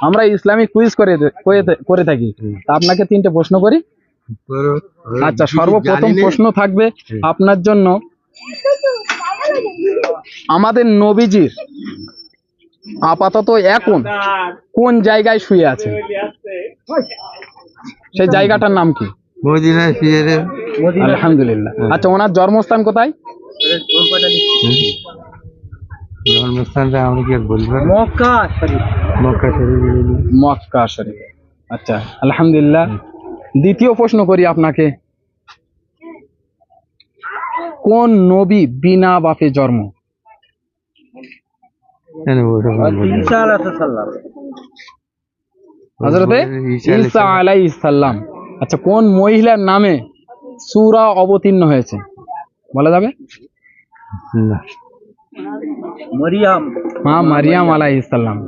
আমরা Islamic quiz করে থাকি। তা আপনাকে 3টে প্রশ্ন করি। আচ্ছা, সর্বপ্রথম প্রশ্ন থাকবে আপনার জন্য, আমাদের নবীজির আপাতত এখন কোন জায়গায় শুয়ে আছে? সেই জায়গাটার নাম কি? মদিনায় শুয়ে রে। আলহামদুলিল্লাহ। আচ্ছা, ওনার জন্মস্থান কোথায়? জন্মস্থানটা আমরা কি আর বলবো? মক্কা শরীফ। মক্কা শরীফ। মক্কা শরীফ। আচ্ছা, আলহামদুলিল্লাহ। দ্বিতীয় প্রশ্ন করি আপনাকে, কোন নবী বিনা বাপে জন্ম? হযরতে ঈসা আলাইহিস সালাম। আচ্ছা, কোন মহিলার নামে সূরা অবতীর্ণ হয়েছে বলা যাবে? মরিয়ম। মা মারিয়াম আলাইহিস সালাম।